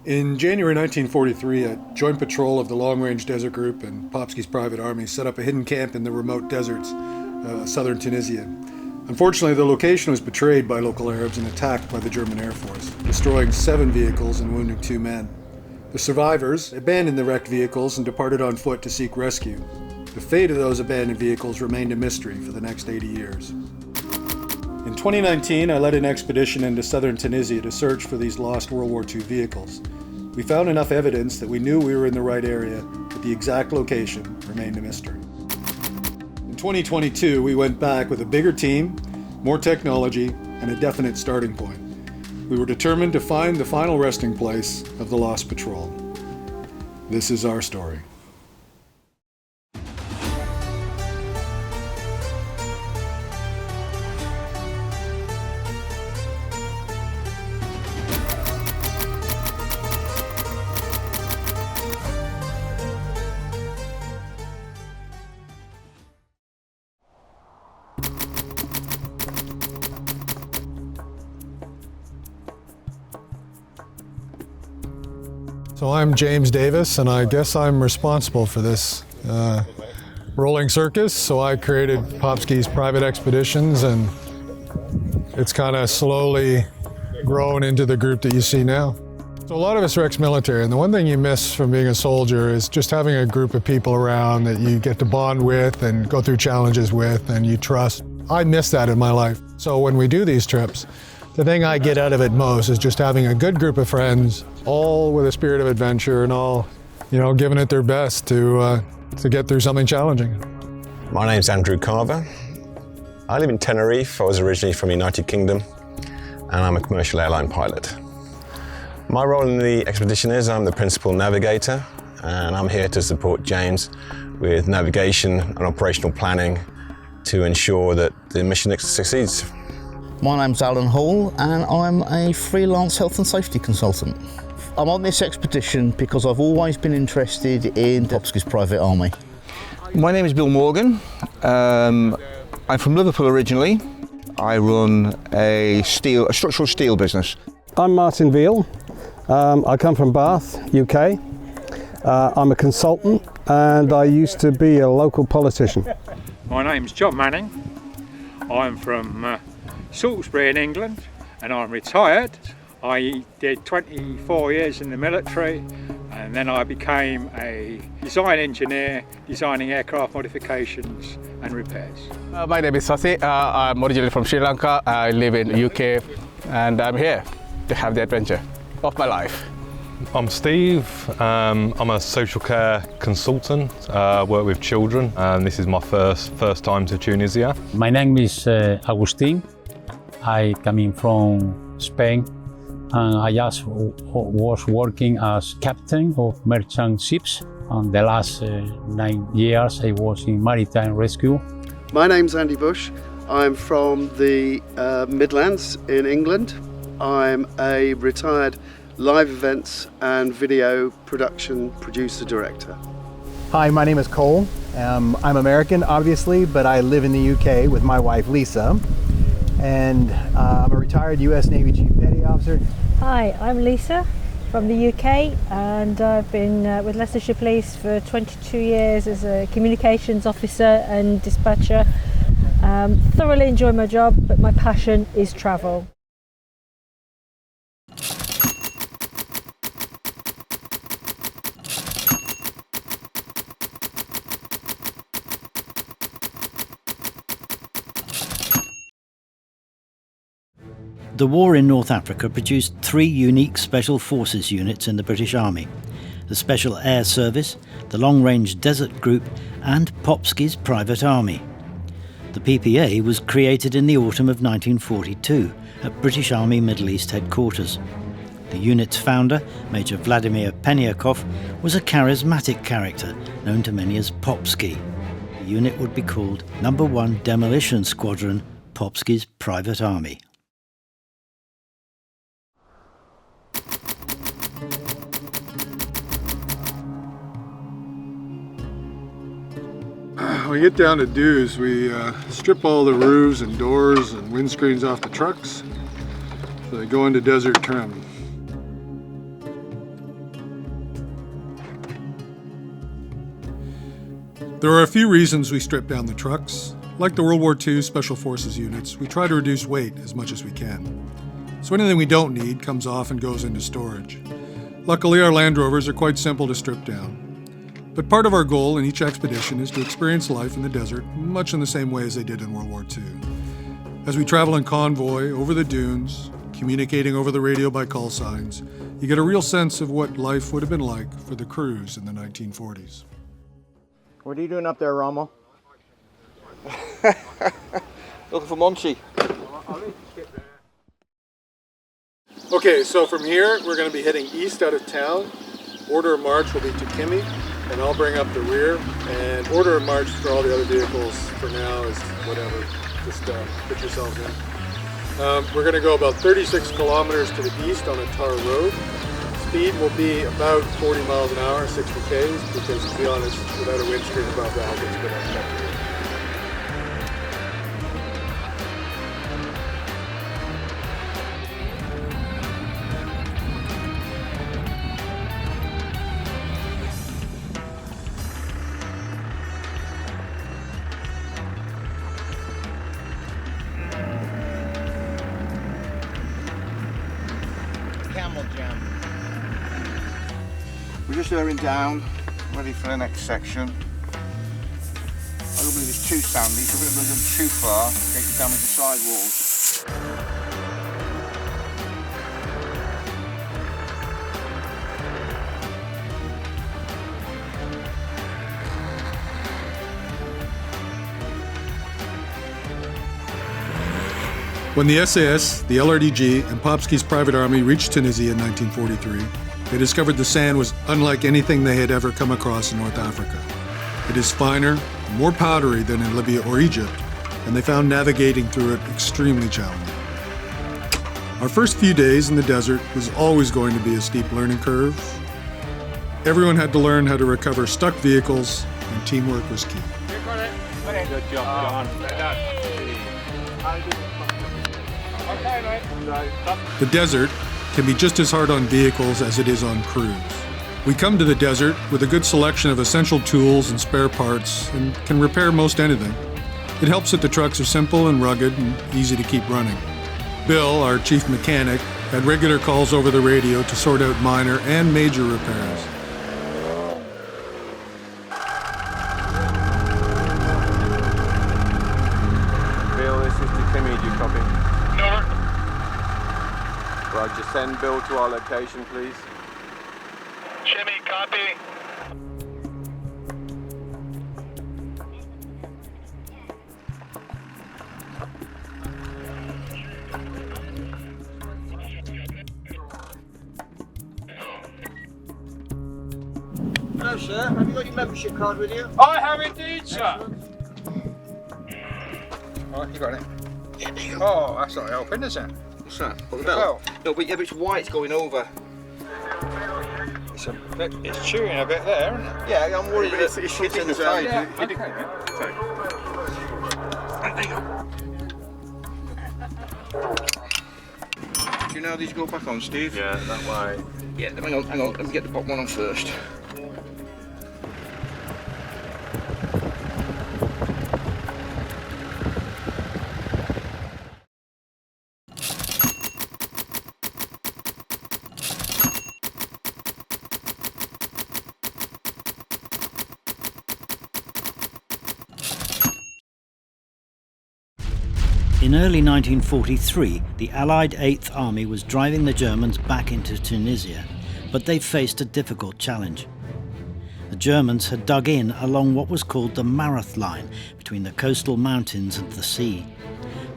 In January 1943, a joint patrol of the Long Range Desert Group and Popski's Private Army set up a hidden camp in the remote deserts of southern Tunisia. Unfortunately, the location was betrayed by local Arabs and attacked by the German Air Force, destroying 7 vehicles and wounding 2 men. The survivors abandoned the wrecked vehicles and departed on foot to seek rescue. The fate of those abandoned vehicles remained a mystery for the next 80 years. In 2019, I led an expedition into southern Tunisia to search for these lost World War II vehicles. We found enough evidence that we knew we were in the right area, but the exact location remained a mystery. In 2022, we went back with a bigger team, more technology, and a definite starting point. We were determined to find the final resting place of the lost patrol. This is our story. So I'm James Davis, and I guess I'm responsible for this rolling circus. So I created Popski's Private Expeditions, and it's kind of slowly grown into the group that you see now. So a lot of us are ex-military, and the one thing you miss from being a soldier is just having a group of people around that you get to bond with and go through challenges with and you trust. I miss that in my life. So when we do these trips, the thing I get out of it most is just having a good group of friends, all with a spirit of adventure and all, giving it their best to get through something challenging. My name's Andrew Carver. I live in Tenerife. I was originally from the United Kingdom, and I'm a commercial airline pilot. My role in the expedition is I'm the principal navigator, and I'm here to support James with navigation and operational planning to ensure that the mission succeeds. My name's Alan Hall, and I'm a freelance health and safety consultant. I'm on this expedition because I've always been interested in Popski's Private Army. My name is Bill Morgan. I'm from Liverpool originally. I run a structural steel business. I'm Martin Veal. I come from Bath, UK. I'm a consultant, and I used to be a local politician. My name's John Manning. I'm from Salisbury in England, and I'm retired. I did 24 years in the military, and then I became a design engineer, designing aircraft modifications and repairs. My name is Sasi. I'm originally from Sri Lanka. I live in the UK, and I'm here to have the adventure of my life. I'm Steve. I'm a social care consultant, work with children, and this is my first time to Tunisia. My name is Agustin. I coming from Spain, and I just was working as captain of merchant ships. And the last 9 years I was in maritime rescue. My name's Andy Bush. I'm from the Midlands in England. I'm a retired live events and video production producer director. Hi, my name is Cole. I'm American, obviously, but I live in the UK with my wife, Lisa. And I'm a retired US Navy Chief Petty Officer. Hi, I'm Lisa from the UK, and I've been with Leicestershire Police for 22 years as a communications officer and dispatcher. Thoroughly enjoy my job, but my passion is travel. The war in North Africa produced 3 unique Special Forces units in the British Army: the Special Air Service, the Long Range Desert Group, and Popski's Private Army. The PPA was created in the autumn of 1942 at British Army Middle East Headquarters. The unit's founder, Major Vladimir Peniakov, was a charismatic character known to many as Popski. The unit would be called No. 1 Demolition Squadron, Popski's Private Army. When we get down to dues, we strip all the roofs and doors and windscreens off the trucks so they go into desert trim. There are a few reasons we strip down the trucks. Like the World War II Special Forces units, we try to reduce weight as much as we can. So anything we don't need comes off and goes into storage. Luckily, our Land Rovers are quite simple to strip down. But part of our goal in each expedition is to experience life in the desert much in the same way as they did in World War II. As we travel in convoy over the dunes, communicating over the radio by call signs, you get a real sense of what life would have been like for the crews in the 1940s. What are you doing up there, Rommel? Looking for Munchie. Okay, so from here, we're going to be heading east out of town. Order of march will be to Kimi, and I'll bring up the rear. And order of march for all the other vehicles for now is whatever. Just put yourselves in. We're going to go about 36 kilometers to the east on a tar road. Speed will be about 40 miles an hour, 60 Ks, because to be honest, without a windscreen above that, it's been unacceptable. Camel jam. We're just lowering down, ready for the next section. I don't believe it's too sandy, so we don't go too far in case we damage the sidewalls. When the SAS, the LRDG, and Popski's Private Army reached Tunisia in 1943, they discovered the sand was unlike anything they had ever come across in North Africa. It is finer, more powdery than in Libya or Egypt, and they found navigating through it extremely challenging. Our first few days in the desert was always going to be a steep learning curve. Everyone had to learn how to recover stuck vehicles, and teamwork was key. Good job, John. The desert can be just as hard on vehicles as it is on crews. We come to the desert with a good selection of essential tools and spare parts and can repair most anything. It helps that the trucks are simple and rugged and easy to keep running. Bill, our chief mechanic, had regular calls over the radio to sort out minor and major repairs. Bill, this is to Kimi, do you copy? Roger, send Bill to our location, please. Jimmy, copy. Hello, sir. Have you got your membership card with you? I have indeed, sir. Oh, you got it. Oh, that's not helping, is it? What's that? What, the bell? No, but yeah, but it's white going over. It's chewing a bit there, isn't it? Yeah, I'm worried that it's hitting the side. Yeah, Do you know how these go back on, Steve? Yeah, that way. Yeah, hang on, let me get the bottom one on first. In early 1943, the Allied 8th Army was driving the Germans back into Tunisia, but they faced a difficult challenge. The Germans had dug in along what was called the Marath Line between the coastal mountains and the sea.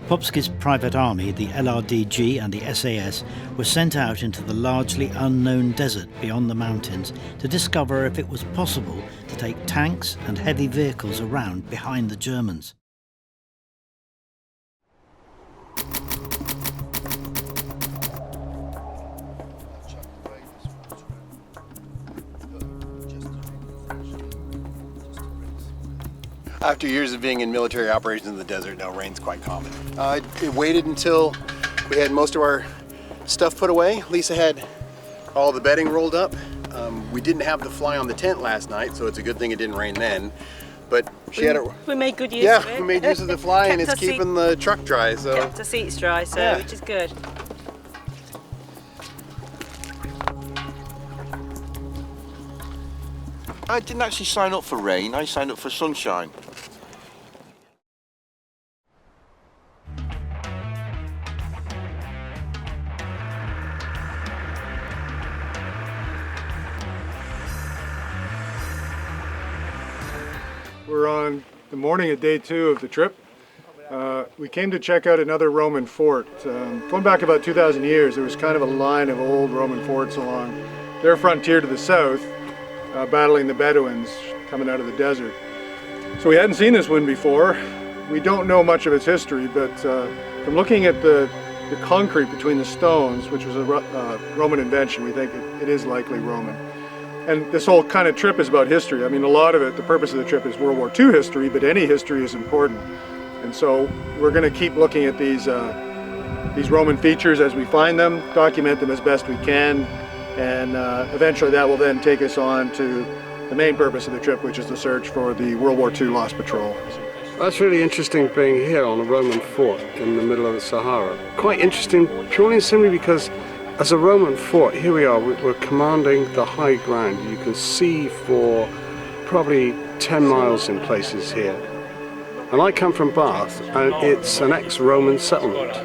Popski's Private Army, the LRDG and the SAS, were sent out into the largely unknown desert beyond the mountains to discover if it was possible to take tanks and heavy vehicles around behind the Germans. After years of being in military operations in the desert, now rain's quite common. It waited until we had most of our stuff put away. Lisa had all the bedding rolled up. We didn't have the fly on the tent last night, so it's a good thing it didn't rain then. but she had it. We made good use of it. Yeah, we made use of the fly, and it's Kept our keeping the truck dry. So kept our seats dry, so Yeah. which is good. I didn't actually sign up for rain, I signed up for sunshine. We're on the morning of day 2 of the trip. We came to check out another Roman fort. Going back about 2,000 years, there was kind of a line of old Roman forts along their frontier to the south, battling the Bedouins coming out of the desert. So we hadn't seen this one before. We don't know much of its history, but from looking at the concrete between the stones, which was a Roman invention, we think it is likely Roman. And this whole kind of trip is about history. I mean, a lot of it, the purpose of the trip is World War II history, but any history is important. And so we're going to keep looking at these Roman features as we find them, document them as best we can, and eventually that will then take us on to the main purpose of the trip, which is the search for the World War II lost patrol. That's really interesting being here on a Roman fort in the middle of the Sahara. Quite interesting purely and simply because as a Roman fort, here we are, we're commanding the high ground. You can see for probably 10 miles in places here. And I come from Bath, and it's an ex-Roman settlement.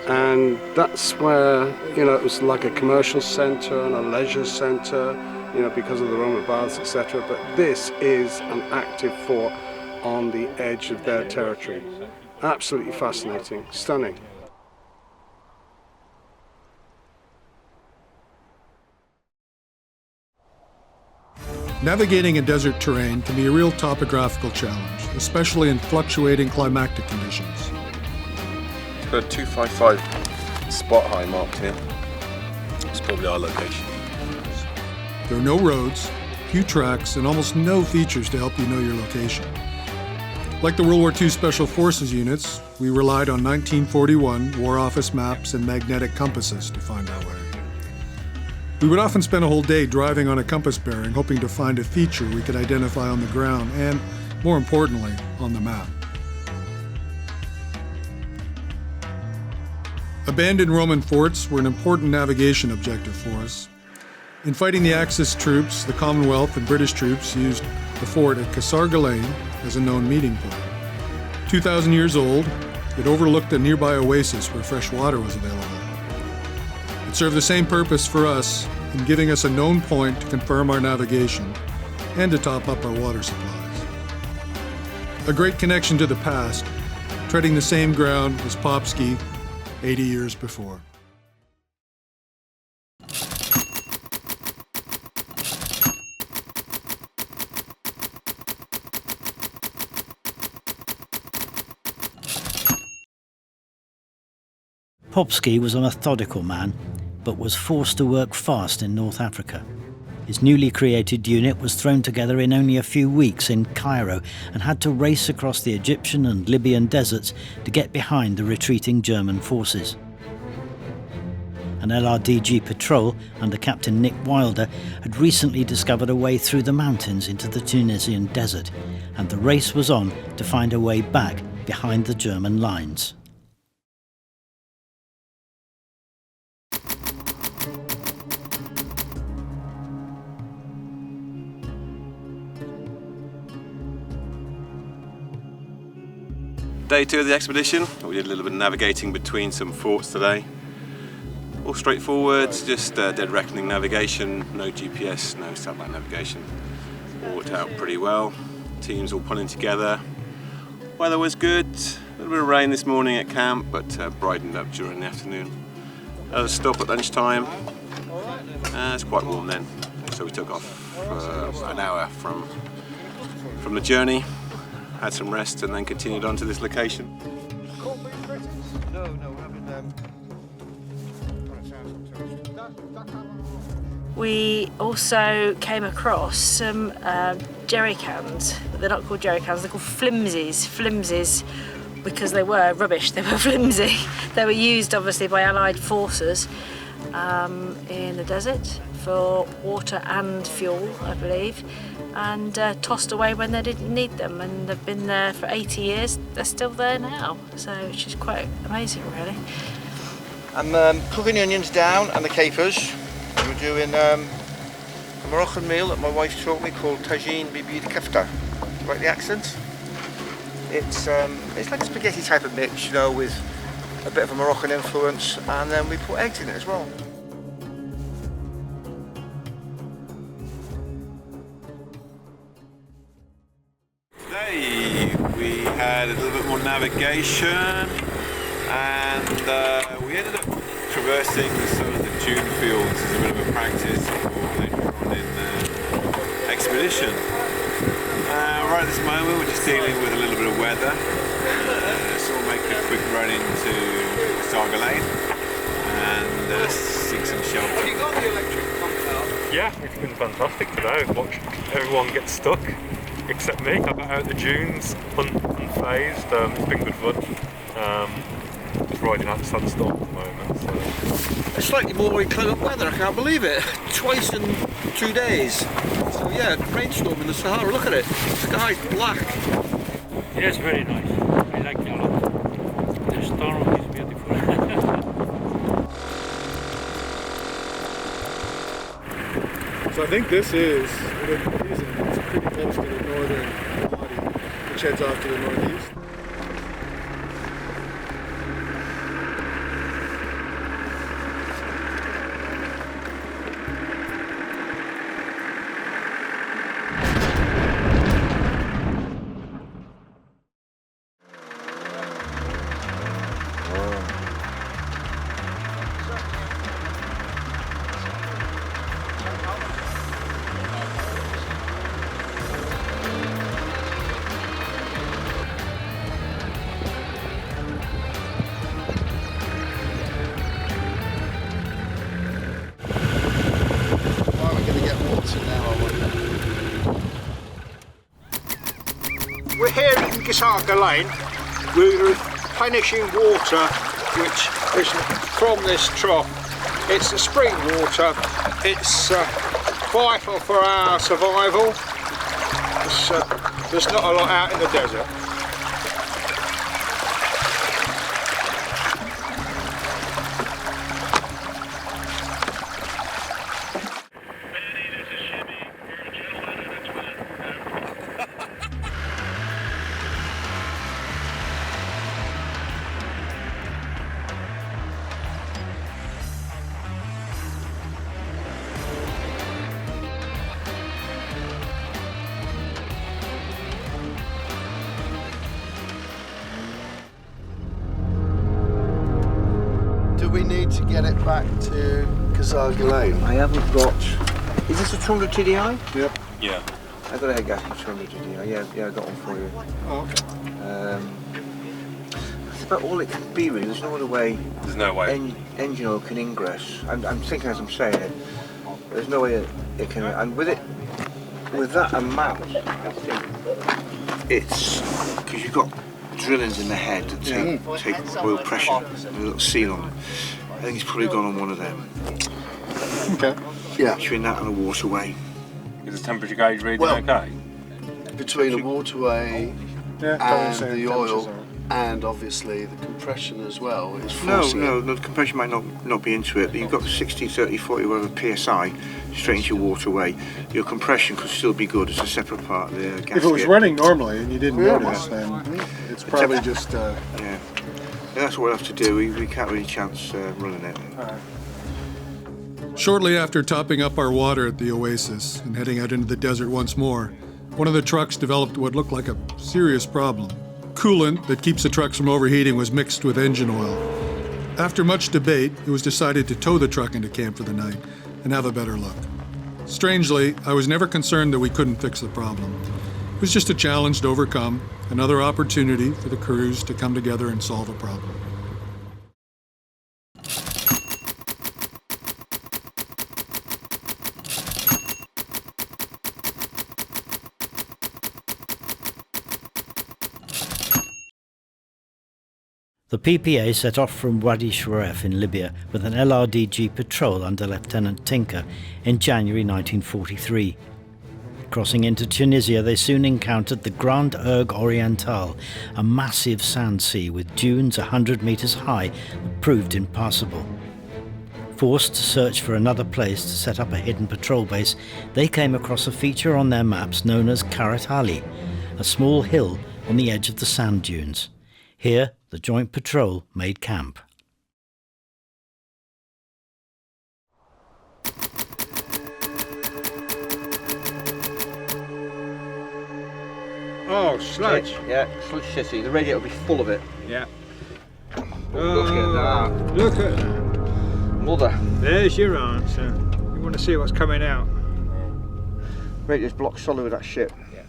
And that's where, you know, it was like a commercial centre and a leisure centre, you know, because of the Roman baths, etc. But this is an active fort on the edge of their territory. Absolutely fascinating, stunning. Navigating in desert terrain can be a real topographical challenge, especially in fluctuating climatic conditions. Got a 255 spot high marked here. It's probably our location. There are no roads, few tracks, and almost no features to help you know your location. Like the World War II Special Forces units, we relied on 1941 War Office maps and magnetic compasses to find our way. We would often spend a whole day driving on a compass bearing, hoping to find a feature we could identify on the ground and, more importantly, on the map. Abandoned Roman forts were an important navigation objective for us. In fighting the Axis troops, the Commonwealth and British troops used the fort at Kasar as a known meeting point. 2,000 years old, it overlooked a nearby oasis where fresh water was available. It served the same purpose for us in giving us a known point to confirm our navigation and to top up our water supplies. A great connection to the past, treading the same ground as Popski 80 years before. Popski was a methodical man, but was forced to work fast in North Africa. His newly created unit was thrown together in only a few weeks in Cairo and had to race across the Egyptian and Libyan deserts to get behind the retreating German forces. An LRDG patrol under Captain Nick Wilder had recently discovered a way through the mountains into the Tunisian desert, and the race was on to find a way back behind the German lines. Day 2 of the expedition. We did a little bit of navigating between some forts today. All straightforward, just dead reckoning navigation, no GPS, no satellite navigation. All worked out pretty well. Teams all pulling together. Weather was good. A little bit of rain this morning at camp, but brightened up during the afternoon. Had a stop at lunchtime. It's quite warm then, so we took off an hour from the journey. Had some rest and then continued on to this location. We also came across some jerry cans, but they're not called jerry cans, they're called flimsies, because they were rubbish, they were flimsy. They were used obviously by Allied forces in the desert for water and fuel, I believe, and tossed away when they didn't need them, and they've been there for 80 years. They're still there now, so it's just quite amazing, really. I'm cooking the onions down and the capers. We're doing a Moroccan meal that my wife taught me called tagine bibi de kefta. Like the accent? It's like a spaghetti type of mix, you know, with a bit of a Moroccan influence, and then we put eggs in it as well. Today we had a little bit more navigation, and we ended up traversing some of the dune fields as a bit of a practice for later on in the expedition. Right at this moment we're just dealing with a little bit of weather, so we'll make a quick run into Sahara Lane and seek some shelter. You got the electric pump out? Yeah, it's been fantastic today. I've watched everyone get stuck, except me. I got out the dunes unfazed. It's been good fun. Just riding out the sandstorm at the moment. So. It's slightly more inclement weather, I can't believe it. Twice in 2 days. So yeah, rainstorm in the Sahara, look at it. The sky's black. It is very nice. I like it a lot. The storm is beautiful. So I think this is, it's pretty close to the northern body, which heads off to the northeast. We're here in Sahara Lane. We're replenishing water which is from this trough. It's the spring water. It's vital for our survival. There's not a lot out in the desert. Do we need to get it back to Sahara Lane? I haven't got... Is this a 200 TDI? Yep. Yeah. I got a head gas for 200 TDI, yeah, I got one for you. Oh, okay. That's about all it can be really, there's no other way. There's no way. Engine oil can ingress. I'm thinking as I'm saying it, there's no way it can, and with that amount, I think it's, because you've got drillings in the head that take oil pressure, and a little seal on it. I think it's probably gone on one of them. Okay. Yeah. Between that and a waterway. Is the temperature gauge reading okay? Between the waterway and the oil, and obviously the compression as well is forcing No, the compression might not be into it. You've got 60, 30, 40, whatever PSI straight into your waterway. Your compression could still be good. It's a separate part of the gasket. If it was running normally and you didn't notice, then it's probably just... Yeah, that's what we'll have to do. We can't really chance running it. Shortly after topping up our water at the oasis and heading out into the desert once more, one of the trucks developed what looked like a serious problem. Coolant that keeps the trucks from overheating was mixed with engine oil. After much debate, it was decided to tow the truck into camp for the night and have a better look. Strangely, I was never concerned that we couldn't fix the problem. It was just a challenge to overcome, another opportunity for the crews to come together and solve a problem. The PPA set off from Wadi Sharif in Libya with an LRDG patrol under Lieutenant Tinker in January 1943. Crossing into Tunisia, they soon encountered the Grande Ergue Orientale, a massive sand sea with dunes 100 metres high that proved impassable. Forced to search for another place to set up a hidden patrol base, they came across a feature on their maps known as Karat Ali, a small hill on the edge of the sand dunes. Here, the joint patrol made camp. Oh, sludge. Yeah, sludge city. The radiator will be full of it. Yeah. Look at that. Look at that. Mother. There's your answer. You want to see what's coming out? Radiator's blocked solid with that shit. Yeah.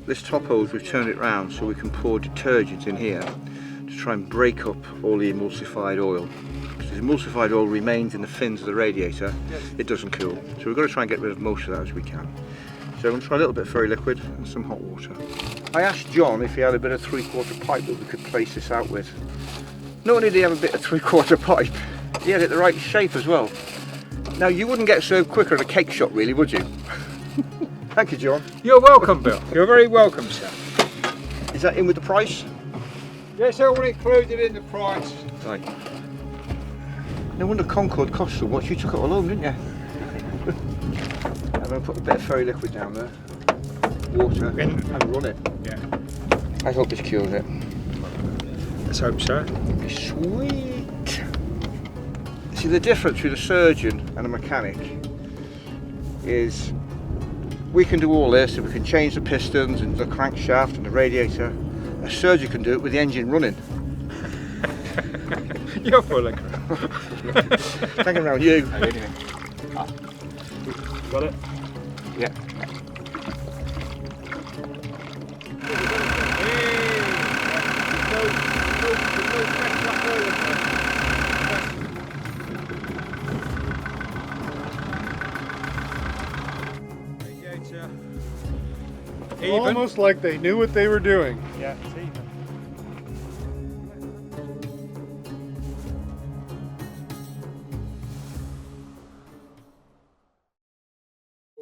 This top hose, we've turned it round so we can pour detergent in here to try and break up all the emulsified oil. Because the emulsified oil remains in the fins of the radiator, it doesn't cool. So we've got to try and get rid of most of that as we can. So I'm going to try a little bit of fairy liquid and some hot water. I asked John if he had a bit of 3/4 pipe that we could place this out with. Not only did he have a bit of 3/4 pipe, he had it the right shape as well. Now you wouldn't get served quicker at a cake shop really, would you? Thank you, John. You're welcome, Bill. You're very welcome, sir. Is that in with the price? Yes, all included in the price. Right. No wonder Concord cost so much. You took it all home, didn't you? I'm going to put a bit of fairy liquid down there, water, and run it. Yeah. I hope this cures it. Let's hope so. Sweet. See, the difference between a surgeon and a mechanic is we can do all this, and we can change the pistons and the crankshaft and the radiator. A surgeon can do it with the engine running. You're full of crap. Thinking around you. Got it? Yeah. Almost like they knew what they were doing. Yeah, it's even.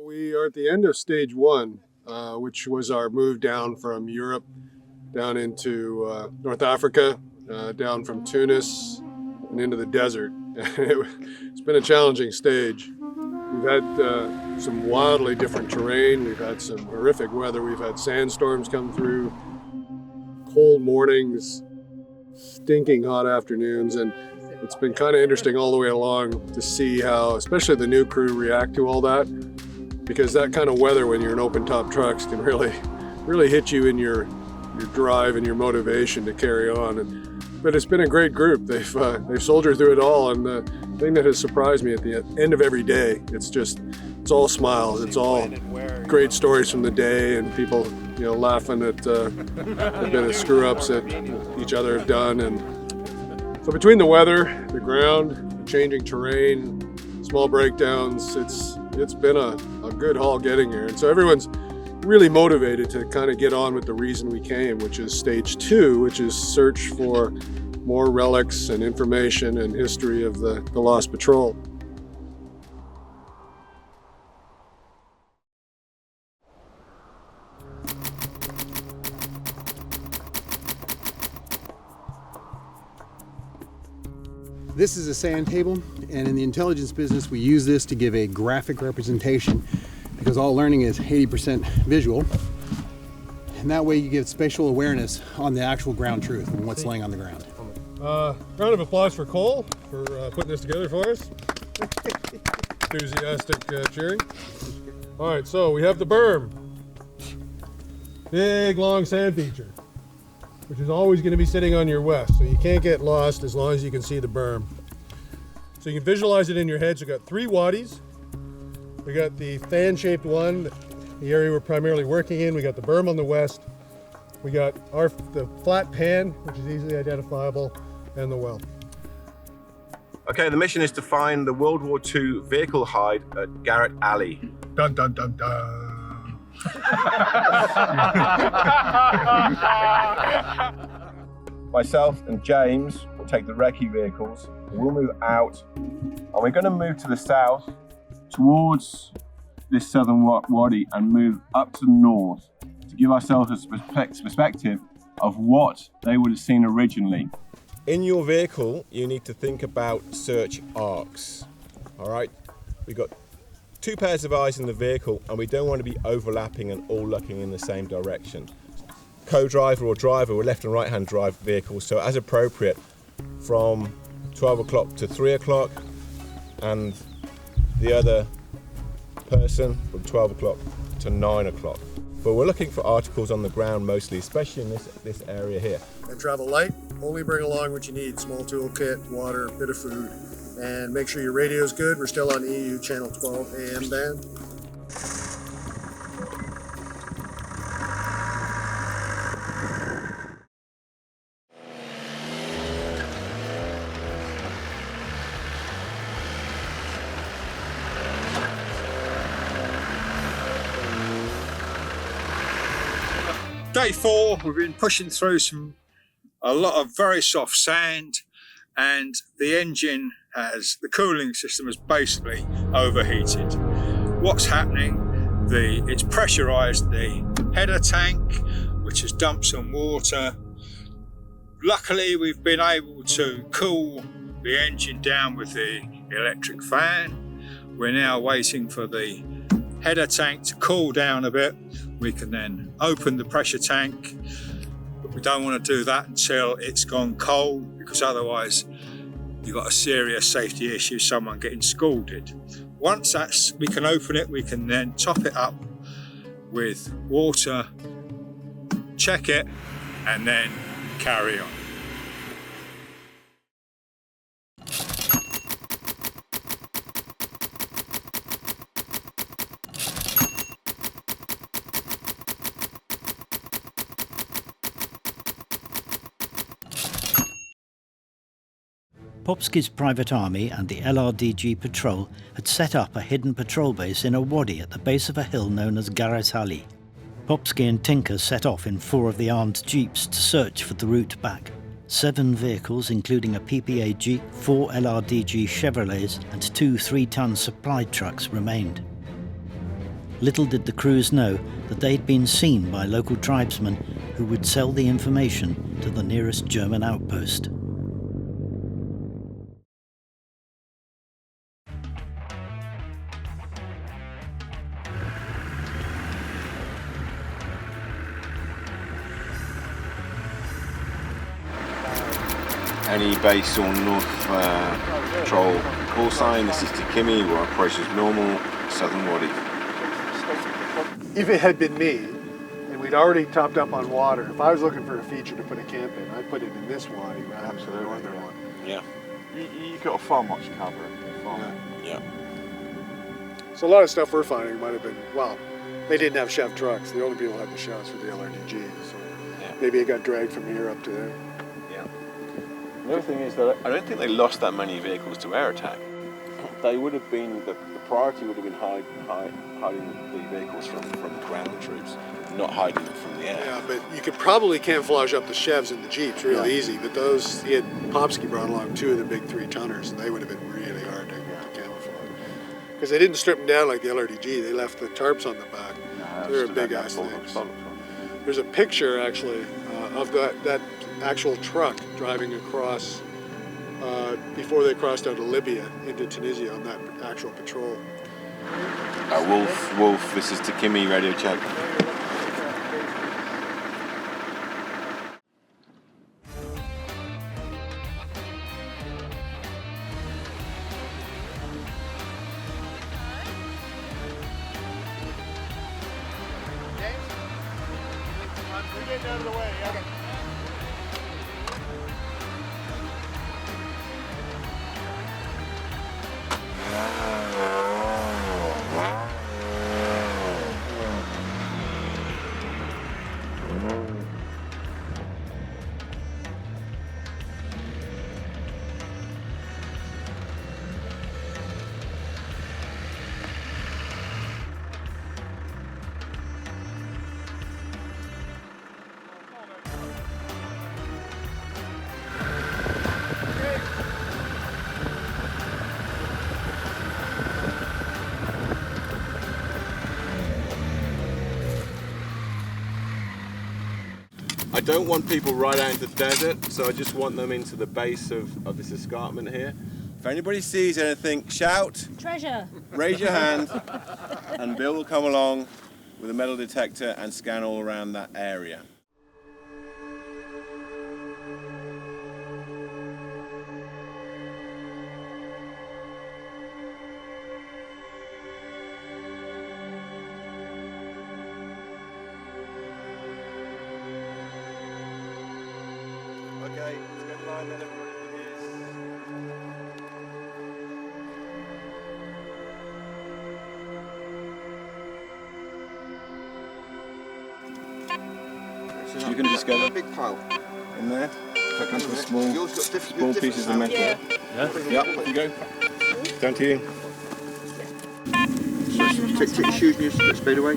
We are at the end of stage one, which was our move down from Europe down into North Africa, down from Tunis and into the desert. It's been a challenging stage. We've had some wildly different terrain. We've had some horrific weather. We've had sandstorms come through, cold mornings, stinking hot afternoons, and it's been kind of interesting all the way along to see how, especially the new crew, react to all that, because that kind of weather when you're in open top trucks can really hit you in your drive and your motivation to carry on. But it's been a great group. They've soldiered through it all, and the thing that has surprised me at the end of every day, it's all smiles. It's all great stories from the day, and people, laughing at a bit of screw ups that each other have done. And so between the weather, the ground, the changing terrain, small breakdowns, it's been a good haul getting here. And so everyone's really motivated to kind of get on with the reason we came, which is stage 2, which is search for more relics and information and history of the Lost Patrol. This is a sand table, and in the intelligence business we use this to give a graphic representation, because all learning is 80% visual, and that way you get spatial awareness on the actual ground truth and what's laying on the ground. Round of applause for Cole for putting this together for us. Enthusiastic cheering. All right, so we have the berm. Big, long sand feature, which is always going to be sitting on your west, so you can't get lost as long as you can see the berm. So you can visualize it in your head. So we've got 3 wadis. We got the fan-shaped one, the area we're primarily working in. We got the berm on the west. We got the flat pan, which is easily identifiable, and the well. Okay, the mission is to find the World War II vehicle hide at Garrett Alley. Dun dun dun dun. myself and James will take the recce vehicles. We'll move out, and we're going to move to the south towards this southern wadi and move up to the north to give ourselves a perspective of what they would have seen originally. In your vehicle, you need to think about search arcs. All right, we've got 2 pairs of eyes in the vehicle, and we don't want to be overlapping and all looking in the same direction. Co-driver or driver, we're left and right hand drive vehicles, so as appropriate from 12 o'clock to 3 o'clock, and the other person from 12 o'clock to 9 o'clock. But we're looking for articles on the ground mostly, especially in this area here. And travel light, only bring along what you need, small toolkit, water, bit of food, and make sure your radio's good. We're still on EU channel 12 AM band. Day 4, we've been pushing through a lot of very soft sand, and the engine the cooling system has basically overheated. What's happening? It's pressurized the header tank, which has dumped some water. Luckily, we've been able to cool the engine down with the electric fan. We're now waiting for the header tank to cool down a bit. We can then open the pressure tank, but we don't want to do that until it's gone cold, because otherwise you've got a serious safety issue, someone getting scalded. Once we can open it, we can then top it up with water, check it, and then carry on. Popski's Private Army and the LRDG Patrol had set up a hidden patrol base in a wadi at the base of a hill known as Gares Ali. Popski and Tinker set off in 4 of the armed jeeps to search for the route back. 7 vehicles, including a PPA Jeep, 4 LRDG Chevrolets and 2 3-ton supply trucks remained. Little did the crews know that they'd been seen by local tribesmen who would sell the information to the nearest German outpost. Any base or North Patrol call sign, this is Tikimi, we're approaching as normal, Southern Wadi. If it had been me, and we'd already topped up on water, if I was looking for a feature to put a camp in, I'd put it in this wadi rather than the northern one. Yeah. You got far much cover. Yeah. So a lot of stuff we're finding might have been, well, they didn't have Chev trucks. The only people who had the Chevs were the LRDGs. So maybe it got dragged from here up to there. The other thing is that I don't think they lost that many vehicles to air attack. They would have been, the priority would have been hiding the vehicles from ground troops, not hiding them from the air. Yeah, but you could probably camouflage up the Chevs and the Jeeps real easy, but those, he had Popski brought along 2 of the big 3-tonners, and they would have been really hard to camouflage. Because they didn't strip them down like the LRDG, they left the tarps on the back. No, they're big ass things. There's a picture actually of that actual truck driving across before they crossed out of Libya into Tunisia on that actual patrol. Wolf, this is Tikimi, radio check. We're getting out of the way, yeah. I don't want people right out into the desert, so I just want them into the base of this escarpment here. If anybody sees anything, shout, Treasure. raise your hand, and Bill will come along with a metal detector and scan all around that area. Okay, let's get in line then, everybody, please. So you can just get a big pile in there, cut into small pieces of metal. Yeah. Yeah, off you go. Down to you. So take your shoes and your spade away.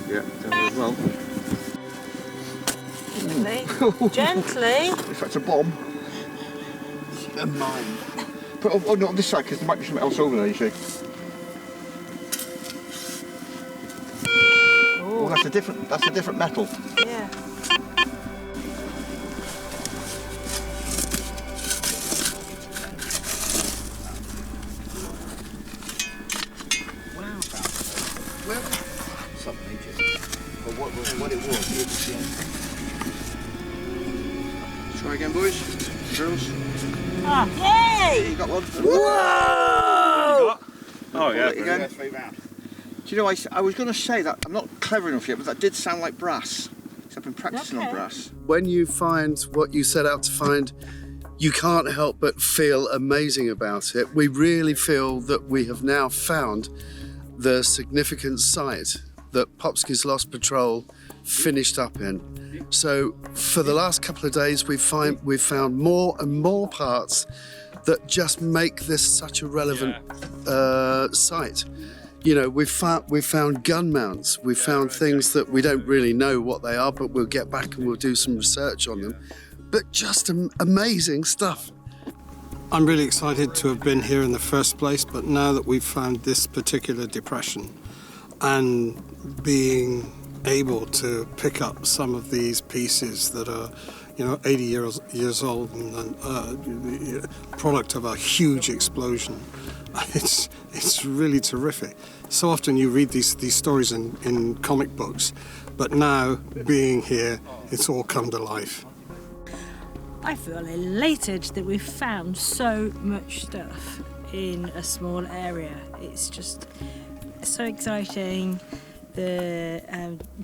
Yeah, down there as well. Gently. If that's a bomb, it's a mine. But oh, not on this side, because there might be something else over there, you see. Oh, that's a different metal. Yeah. Something just. But what it was, Try again, boys. Girls. Ah, yay! You got one. Whoa! Oh yeah. Again. Do you know, I was going to say that I'm not clever enough yet, but that did sound like brass. So I've been practicing on brass. When you find what you set out to find, you can't help but feel amazing about it. We really feel that we have now found the significant site that Popski's Lost Patrol finished up in. So for the last couple of days, we've found more and more parts that just make this such a relevant site. You know, we've found gun mounts, we've found things that we don't really know what they are, but we'll get back and we'll do some research on them. But just amazing stuff. I'm really excited to have been here in the first place, but now that we've found this particular depression and being able to pick up some of these pieces that are, 80 years old and product of a huge explosion, it's really terrific. So often you read these stories in comic books, but now being here, it's all come to life. I feel elated that we've found so much stuff in a small area. It's just so exciting. The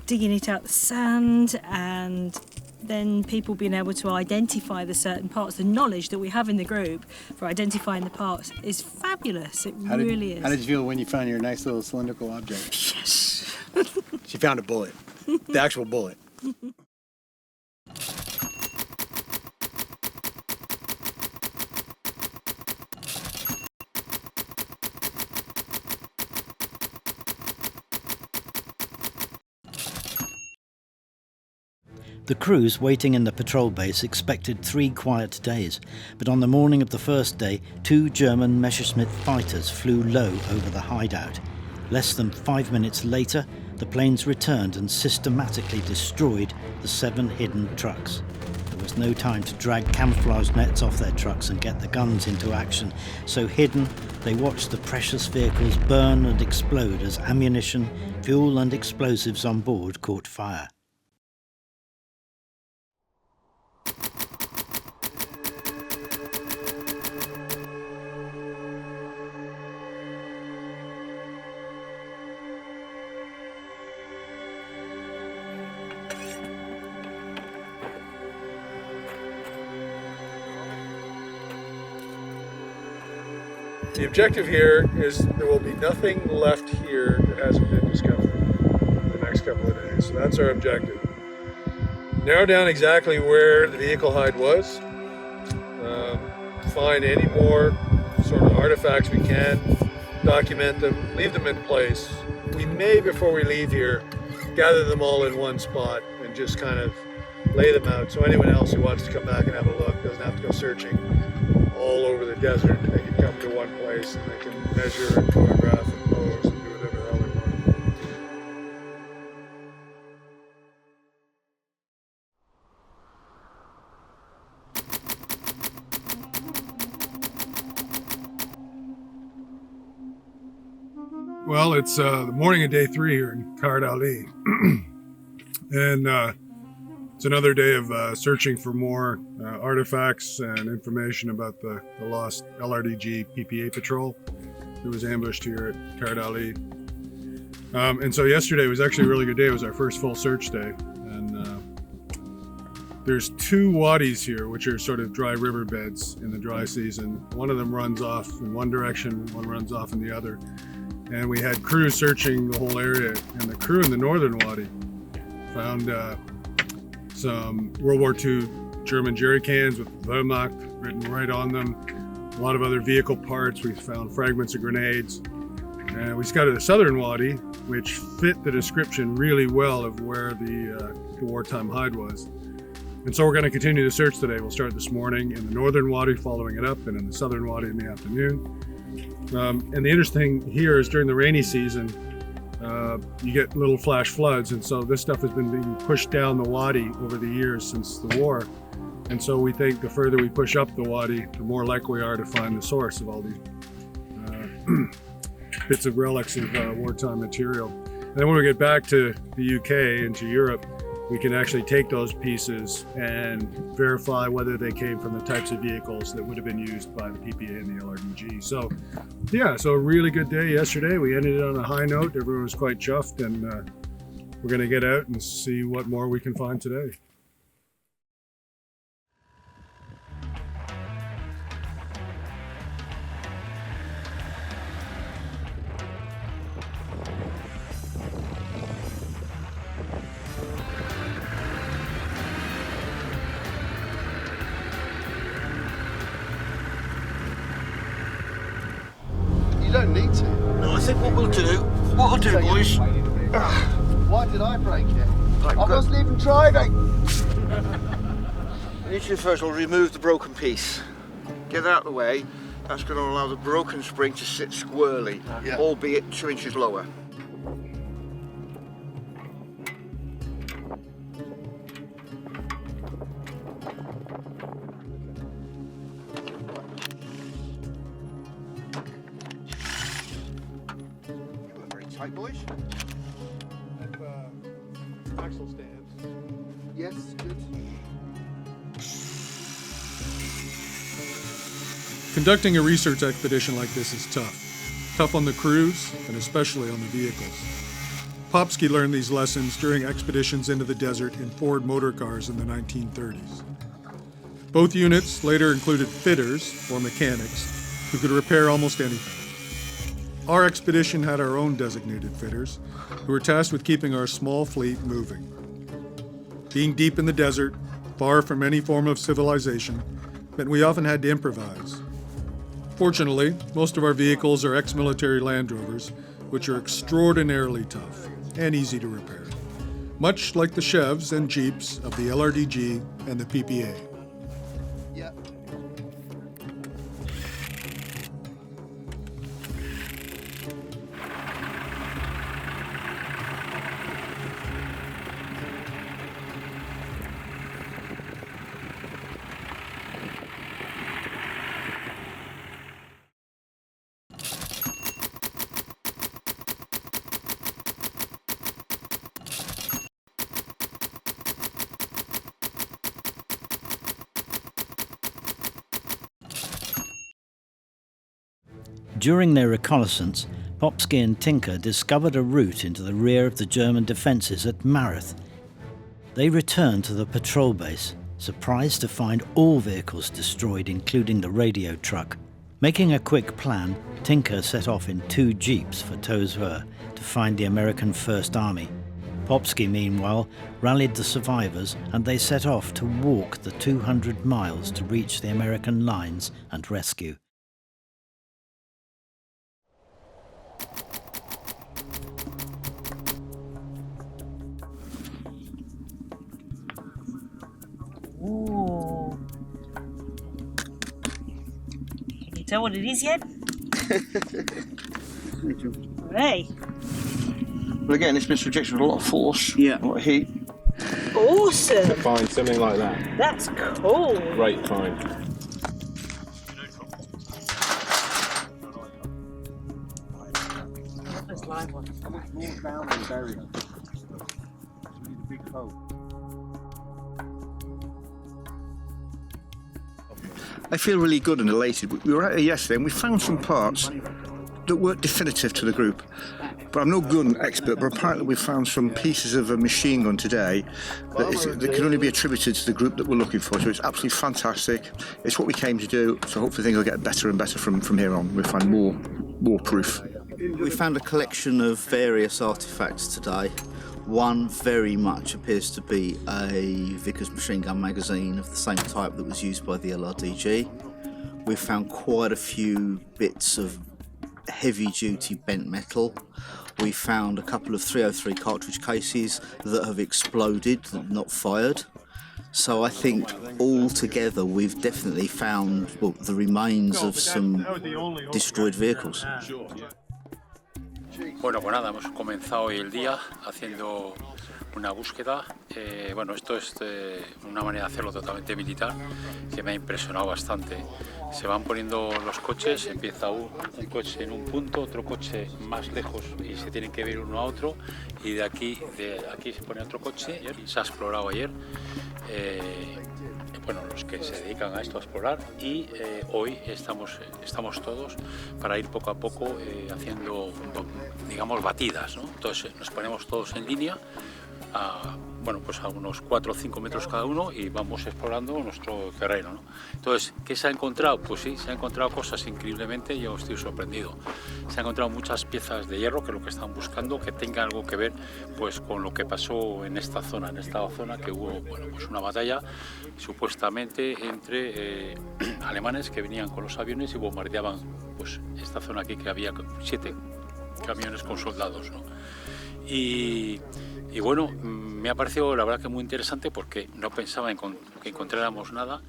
digging it out the sand, and then people being able to identify the certain parts. The knowledge that we have in the group for identifying the parts is fabulous. It really is. How did you feel when you found your nice little cylindrical object? Yes. She found a bullet, the actual bullet. The crews waiting in the patrol base expected 3 quiet days, but on the morning of the first day, 2 German Messerschmitt fighters flew low over the hideout. Less than 5 minutes later, the planes returned and systematically destroyed the 7 hidden trucks. There was no time to drag camouflage nets off their trucks and get the guns into action, so hidden, they watched the precious vehicles burn and explode as ammunition, fuel and explosives on board caught fire. The objective here is there will be nothing left here that hasn't been discovered in the next couple of days. So that's our objective. Narrow down exactly where the vehicle hide was. Find any more sort of artifacts we can. Document them. Leave them in place. We may, before we leave here, gather them all in one spot and just kind of lay them out. So anyone else who wants to come back and have a look doesn't have to go searching all over the desert. They can come to one place and they can measure and photograph and pose and do whatever the hell Well, it's the morning of day 3 here in Sahara Desert. And it's another day of searching for more artifacts and information about the lost LRDG PPA patrol that was ambushed here at Sahara Desert. And so yesterday was actually a really good day. It was our first full search day. And there's 2 wadis here, which are sort of dry riverbeds in the dry season. One of them runs off in one direction, one runs off in the other. And we had crews searching the whole area, and the crew in the northern wadi found some World War II German jerry cans with Wehrmacht written right on them, a lot of other vehicle parts. We found fragments of grenades. And we scouted the southern wadi, which fit the description really well of where the wartime hide was. And so we're going to continue the search today. We'll start this morning in the northern wadi, following it up, and in the southern wadi in the afternoon. And the interesting thing here is during the rainy season, you get little flash floods, and so this stuff has been being pushed down the wadi over the years since the war. And so we think the further we push up the wadi, the more likely we are to find the source of all these bits of relics of wartime material. And then when we get back to the UK and to Europe, we can actually take those pieces and verify whether they came from the types of vehicles that would have been used by the PPA and the LRDG. So yeah, so a really good day yesterday. We ended it on a high note. Everyone was quite chuffed, and we're going to get out and see what more we can find today. You don't need to. No, I think what I'll do, boys. Why did I break it? I wasn't even driving. I need to first of all remove the broken piece. Get that out of the way. That's going to allow the broken spring to sit squarely, albeit 2 inches lower. Tight, boys. Axle stands. Yes, good. Conducting a research expedition like this is tough. Tough on the crews, and especially on the vehicles. Popski learned these lessons during expeditions into the desert in Ford motor cars in the 1930s. Both units later included fitters, or mechanics, who could repair almost anything. Our expedition had our own designated fitters, who were tasked with keeping our small fleet moving. Being deep in the desert, far from any form of civilization, meant we often had to improvise. Fortunately, most of our vehicles are ex-military Land Rovers, which are extraordinarily tough and easy to repair, much like the Chevs and Jeeps of the LRDG and the PPA. Yeah. During their reconnaissance, Popski and Tinker discovered a route into the rear of the German defences at Mareth. They returned to the patrol base, surprised to find all vehicles destroyed, including the radio truck. Making a quick plan, Tinker set off in 2 jeeps for Tozeur to find the American First Army. Popski, meanwhile, rallied the survivors, and they set off to walk the 200 miles to reach the American lines and rescue. Ooh. Can you tell what it is yet? Hey. Well, again, it's been subjected to a lot of force, a lot of heat. Awesome. Find something like that. That's cool. Great find. Climb one. Walk down and bury them. It's a big hole. I feel really good and elated. We were out here yesterday and we found some parts that weren't definitive to the group. But I'm no gun expert, but apparently we found some pieces of a machine gun today that can only be attributed to the group that we're looking for. So it's absolutely fantastic. It's what we came to do, so hopefully things will get better and better from here on. We'll find more proof. We found a collection of various artefacts today. One very much appears to be a Vickers machine gun magazine of the same type that was used by the LRDG. We found quite a few bits of heavy-duty bent metal. We found a couple of 303 cartridge cases that have exploded, not fired. So I think altogether we've definitely found the remains of some destroyed vehicles. Bueno, pues nada, hemos comenzado hoy el día haciendo una búsqueda. Bueno, esto es una manera de hacerlo totalmente militar que me ha impresionado bastante. Se van poniendo los coches, empieza un coche en un punto, otro coche más lejos y se tienen que ver uno a otro, y de aquí se pone otro coche y se ha explorado ayer. Bueno, los que se dedican a esto, a explorar, y hoy estamos todos para ir poco a poco haciendo, digamos, batidas, ¿no? Entonces nos ponemos todos en línea, bueno, pues a unos 4 o 5 metros cada uno, y vamos explorando nuestro terreno, ¿no? Entonces, ¿qué se ha encontrado? Pues sí, se han encontrado cosas increíblemente, yo estoy sorprendido. Se han encontrado muchas piezas de hierro, que es lo que están buscando, que tenga algo que ver pues con lo que pasó en esta zona, que hubo, bueno, pues una batalla supuestamente entre alemanes que venían con los aviones y bombardeaban pues esta zona aquí, que había 7 camiones con soldados, ¿no? Y bueno, me ha parecido la verdad que muy interesante, porque no pensaba que encontráramos nada.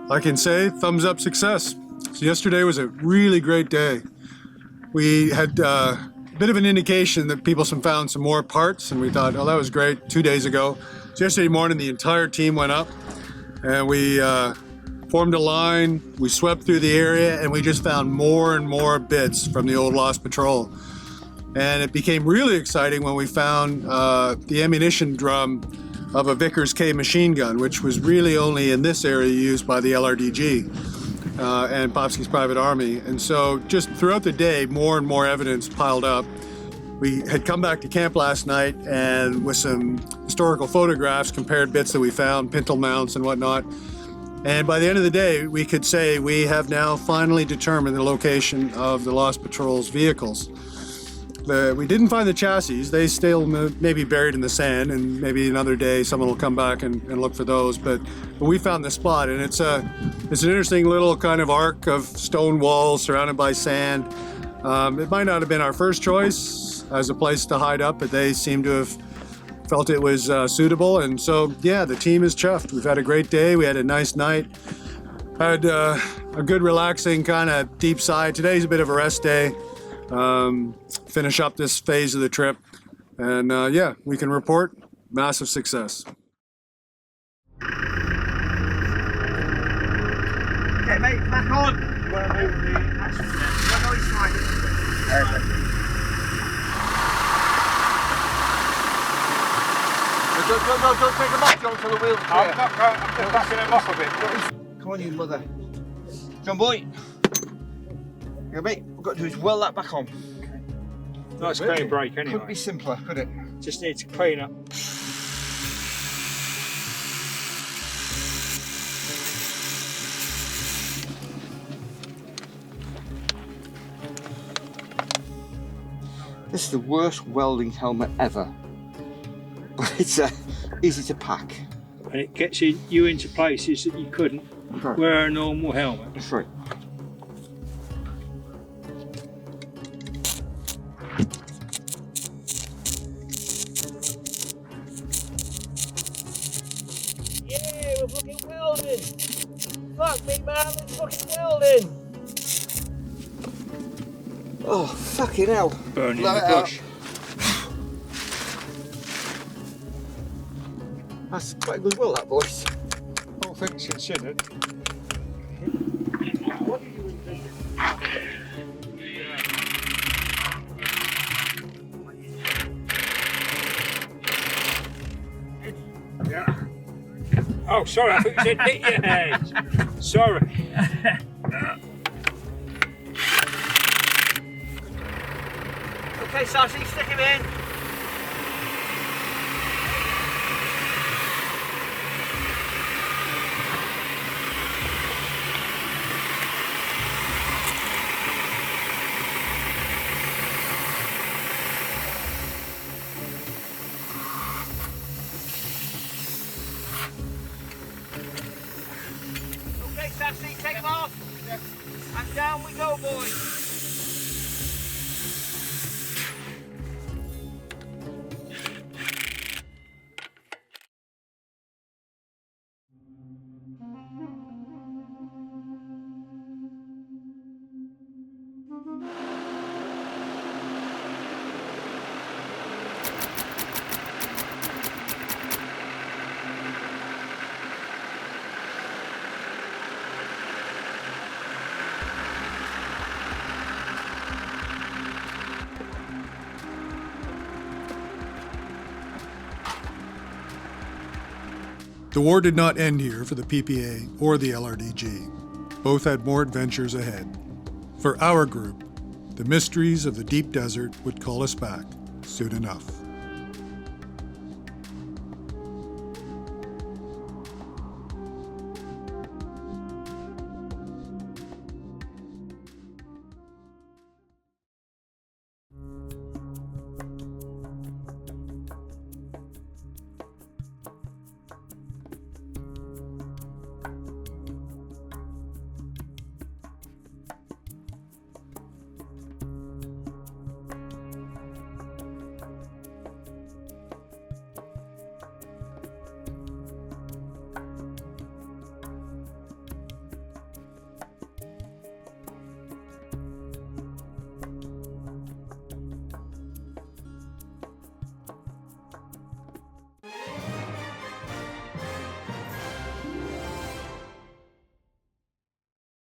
I can say thumbs up success. So yesterday was a really great day. We had a bit of an indication that people found some more parts, and we thought, oh, that was great 2 days ago. So yesterday morning, the entire team went up and we formed a line, we swept through the area, and we just found more and more bits from the old Lost Patrol. And it became really exciting when we found the ammunition drum of a Vickers K machine gun, which was really only in this area used by the LRDG and Popski's Private Army. And so just throughout the day, more and more evidence piled up. We had come back to camp last night and with some historical photographs, compared bits that we found, pintle mounts and whatnot. And by the end of the day, we could say we have now finally determined the location of the Lost Patrol's vehicles. We didn't find the chassis. They still may be buried in the sand, and maybe another day someone will come back and look for those. But we found the spot, and it's an interesting little kind of arc of stone walls surrounded by sand. It might not have been our first choice as a place to hide up, but they seem to have felt it was suitable. And so, yeah, the team is chuffed. We've had a great day. We had a nice night. Had a good, relaxing kind of deep sigh. Today's a bit of a rest day. Finish up this phase of the trip, and yeah, we can report massive success. Okay, mate, back on. You want to move the action there? Go inside. Don't take them off, John, till the wheels clear. I'm just backing them off a bit. Come on, you mother. John boy. Yeah, mate, what we've got to do is weld that back on. Nice clean break anyway. Could be simpler, could it? Just need to clean up. This is the worst welding helmet ever, but it's easy to pack. And it gets you into places that you couldn't wear a normal helmet. That's right. fuck me, man, it's fucking welding! Oh, fucking hell. Burning Blow the it out. bush. That's quite a good weld, that, boys. All things considered. Yeah. Oh, sorry, I thought you said hit your head. Sorry. Okay, Sassy, stick him in. Okay, Sassy, take him off. And down we go, boys. The war did not end here for the PPA or the LRDG. Both had more adventures ahead. For our group, the mysteries of the deep desert would call us back soon enough.